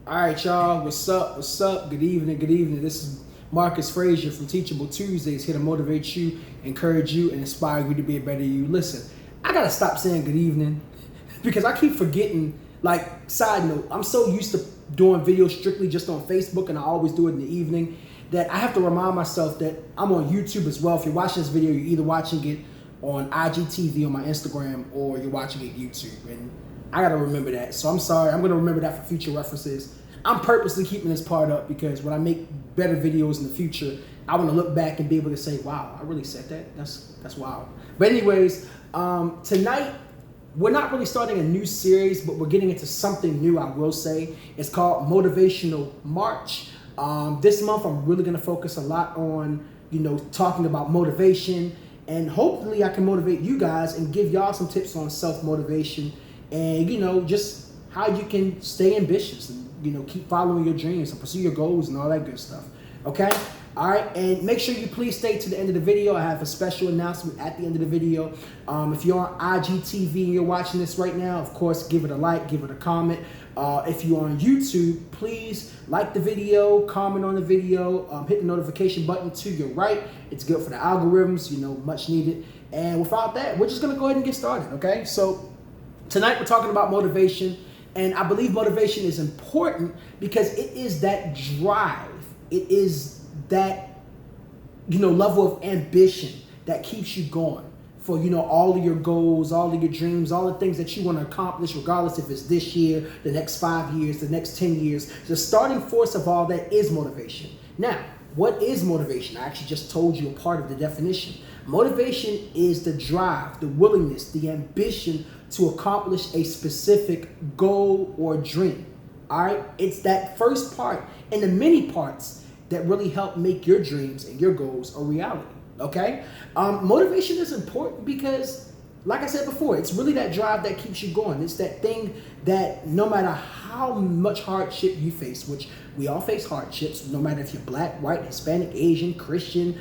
All right, y'all. What's up? What's up? Good evening. Good evening. This is Marcus Frazier from Teachable Tuesdays, here to motivate you, encourage you, and inspire you to be a better you. Listen, I gotta stop saying good evening because I keep forgetting. Like, side note, I'm so used to doing videos strictly just on Facebook, and I always do it in the evening, that I have to remind myself that I'm on YouTube as well. If you're watching this video, you're either watching it on IGTV on my Instagram or you're watching it YouTube. And I gotta remember that. So I'm sorry. I'm gonna remember that for future references. I'm purposely keeping this part up because when I make better videos in the future, I want to look back and be able to say, "Wow, I really said that. That's wild." But anyways, tonight we're not really starting a new series, but we're getting into something new. I will say it's called Motivational March. This month I'm really gonna focus a lot on talking about motivation, and hopefully I can motivate you guys and give y'all some tips on self-motivation and just how you can stay ambitious and keep following your dreams and pursue your goals and all that good stuff. Okay? All right, and make sure you please stay to the end of the video. I have a special announcement at the end of the video. If you're on IGTV and you're watching this right now, of course, give it a like, give it a comment. If you're on YouTube, please like the video, comment on the video, hit the notification button to your right. It's good for the algorithms, much needed. And without that, we're just gonna go ahead and get started, okay? So tonight we're talking about motivation, and I believe motivation is important because it is that drive. It is that level of ambition that keeps you going for all of your goals, all of your dreams, all the things that you want to accomplish, regardless if it's this year, the next 5 years, the next 10 years. The starting force of all that is motivation. Now, what is motivation? I actually just told you a part of the definition. Motivation is the drive, the willingness, the ambition to accomplish a specific goal or dream. All right? It's that first part and the many parts that really help make your dreams and your goals a reality. Okay? Motivation is important because, like I said before, it's really that drive that keeps you going. It's that thing that no matter how much hardship you face, which we all face hardships, no matter if you're black, white, Hispanic, Asian, Christian,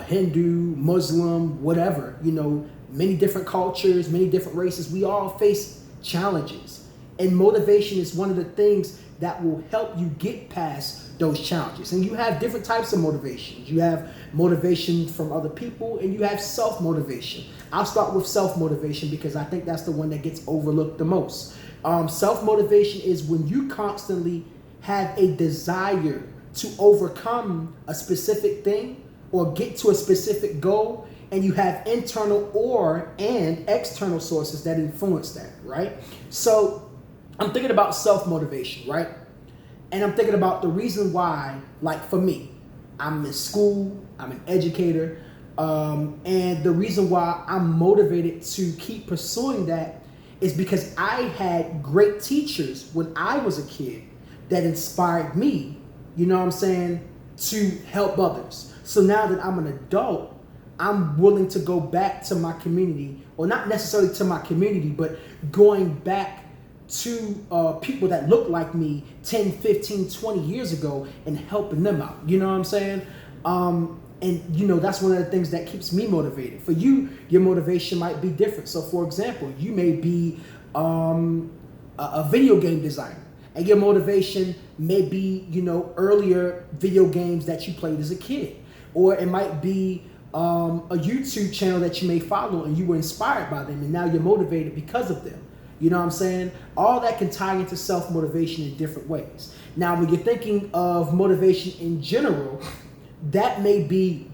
Hindu, Muslim, whatever, many different cultures, many different races, we all face challenges. And motivation is one of the things that will help you get past those challenges. And you have different types of motivations. You have motivation from other people and you have self-motivation. I'll start with self-motivation because I think that's the one that gets overlooked the most. Self-motivation is when you constantly have a desire to overcome a specific thing or get to a specific goal, and you have internal and external sources that influence that, right? So I'm thinking about self-motivation, right? And I'm thinking about the reason why, like for me, I'm in school, I'm an educator, and the reason why I'm motivated to keep pursuing that is because I had great teachers when I was a kid that inspired me, to help others. So now that I'm an adult, I'm willing to go back to my community, or not necessarily to my community, but going back to people that look like me 10, 15, 20 years ago and helping them out. You know what I'm saying? And that's one of the things that keeps me motivated. For you, your motivation might be different. So for example, you may be a video game designer, and your motivation may be, earlier video games that you played as a kid. Or it might be a YouTube channel that you may follow and you were inspired by them and now you're motivated because of them. You know what I'm saying? All that can tie into self-motivation in different ways. Now, when you're thinking of motivation in general, that may be,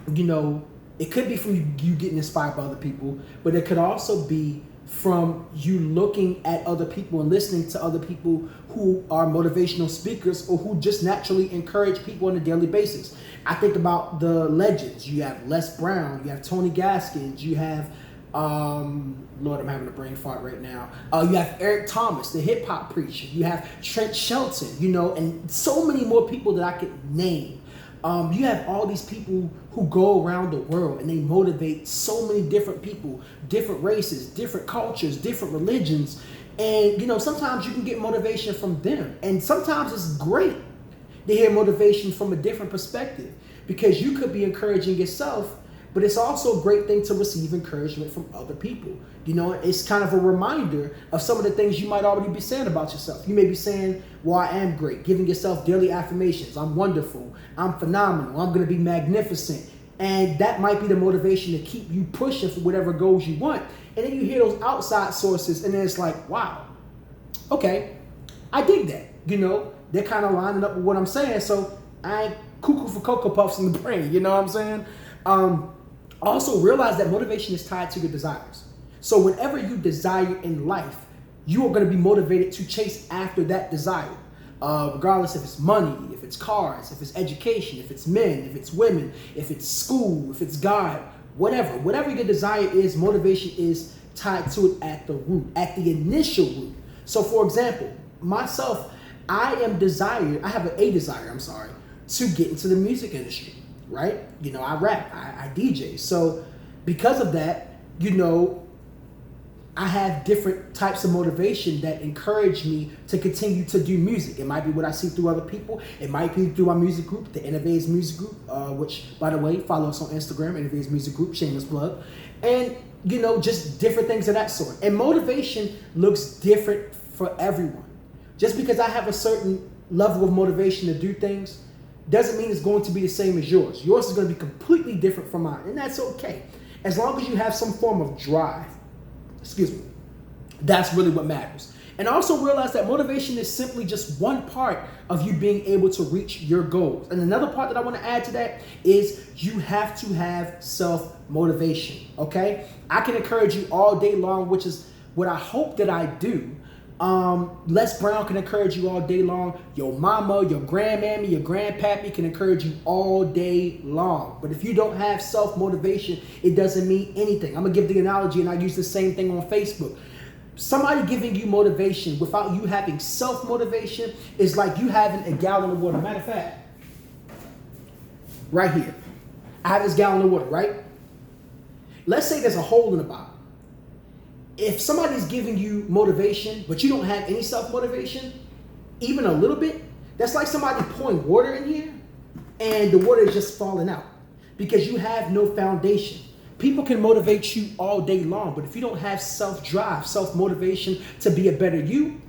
it could be from you getting inspired by other people, but it could also be from you looking at other people and listening to other people who are motivational speakers or who just naturally encourage people on a daily basis. I think about the legends. You have Les Brown, you have Tony Gaskins, you have Lord, I'm having a brain fart right now. You have Eric Thomas, the hip hop preacher. You have Trent Shelton, and so many more people that I could name. You have all these people who go around the world and they motivate so many different people, different races, different cultures, different religions. And, sometimes you can get motivation from them. And sometimes it's great to hear motivation from a different perspective because you could be encouraging yourself but it's also a great thing to receive encouragement from other people. You know, it's kind of a reminder of some of the things you might already be saying about yourself. You may be saying, well, I am great, giving yourself daily affirmations. I'm wonderful. I'm phenomenal. I'm going to be magnificent. And that might be the motivation to keep you pushing for whatever goals you want. And then you hear those outside sources, and then it's like, wow, okay, I dig that. You know, they're kind of lining up with what I'm saying. So I ain't cuckoo for Cocoa Puffs in the brain. You know what I'm saying? Also realize that motivation is tied to your desires. So whatever you desire in life, you are going to be motivated to chase after that desire. Regardless if it's money, if it's cars, if it's education, if it's men, if it's women, if it's school, if it's God, whatever your desire is, motivation is tied to it at the root, at the initial root. So for example, myself, I have a desire, to get into the music industry, right? You know, I rap, I DJ. So because of that, you know, I have different types of motivation that encourage me to continue to do music. It might be what I see through other people. It might be through my music group, the Innovative Music Group, which, by the way, follow us on Instagram, Innovative Music Group, shameless plug. And, you know, just different things of that sort. And motivation looks different for everyone. Just because I have a certain level of motivation to do things doesn't mean it's going to be the same as yours. Yours is going to be completely different from mine, and that's okay. As long as you have some form of drive, that's really what matters. And also realize that motivation is simply just one part of you being able to reach your goals. And another part that I want to add to that is you have to have self-motivation, okay? I can encourage you all day long, which is what I hope that I do. Les Brown can encourage you all day long. Your mama, your grandmammy, your grandpappy can encourage you all day long. But if you don't have self-motivation, it doesn't mean anything. I'm going to give the analogy, and I use the same thing on Facebook. Somebody giving you motivation without you having self-motivation is like you having a gallon of water. Matter of fact, right here, I have this gallon of water, right? Let's say there's a hole in the bottom. If somebody's giving you motivation, but you don't have any self-motivation, even a little bit, that's like somebody pouring water in here and the water is just falling out because you have no foundation. People can motivate you all day long, but if you don't have self-drive, self-motivation to be a better you,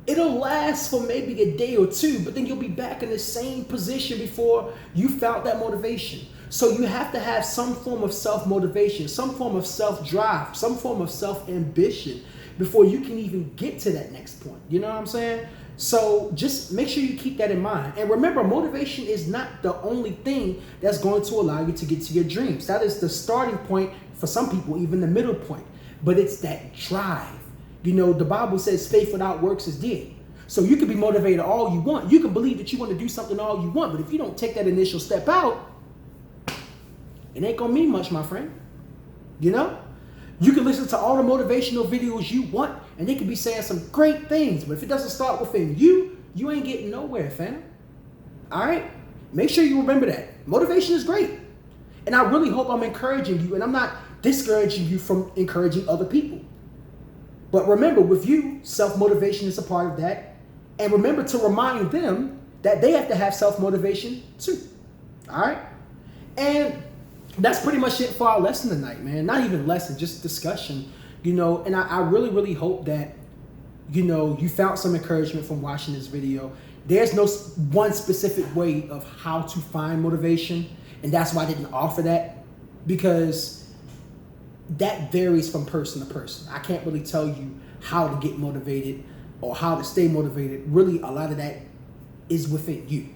it'll last for maybe a day or two, but then you'll be back in the same position before you found that motivation. So you have to have some form of self-motivation, some form of self-drive, some form of self-ambition before you can even get to that next point. You know what I'm saying? So just make sure you keep that in mind. And remember, motivation is not the only thing that's going to allow you to get to your dreams. That is the starting point for some people, even the middle point. But it's that drive. You know, the Bible says faith without works is dead. So you can be motivated all you want. You can believe that you want to do something all you want. But if you don't take that initial step out, it ain't gonna mean much, my friend. You know? You can listen to all the motivational videos you want, and they can be saying some great things, but if it doesn't start within you, you ain't getting nowhere, fam. All right? Make sure you remember that. Motivation is great. And I really hope I'm encouraging you, and I'm not discouraging you from encouraging other people. But remember, with you, self-motivation is a part of that. And remember to remind them that they have to have self-motivation too. All right? And that's pretty much it for our lesson tonight, man. Not even lesson, just discussion, you know. And I really, really hope that, you know, you found some encouragement from watching this video. There's no one specific way of how to find motivation. And that's why I didn't offer that, because that varies from person to person. I can't really tell you how to get motivated or how to stay motivated. Really, a lot of that is within you.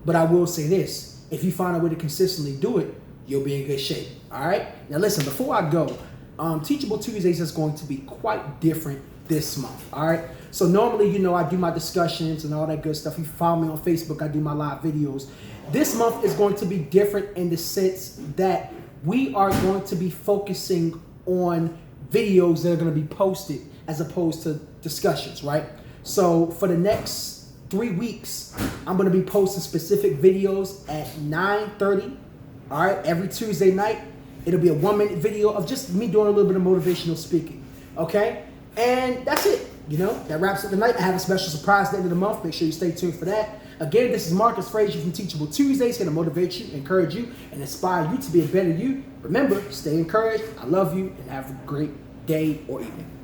But I will say this. If you find a way to consistently do it, you'll be in good shape. All right? Now listen, before I go, Teachable Tuesdays is going to be quite different this month. All right? So normally, you know, I do my discussions and all that good stuff. If you follow me on Facebook, I do my live videos. This month is going to be different in the sense that we are going to be focusing on videos that are going to be posted as opposed to discussions, right? So for the next 3 weeks, I'm going to be posting specific videos at 9:30. All right, every Tuesday night, it'll be a 1-minute video of just me doing a little bit of motivational speaking, okay? And that's it, you know? That wraps up the night. I have a special surprise at the end of the month. Make sure you stay tuned for that. Again, this is Marcus Frazier from Teachable Tuesdays, here to motivate you, encourage you, and inspire you to be a better you. Remember, stay encouraged. I love you, and have a great day or evening.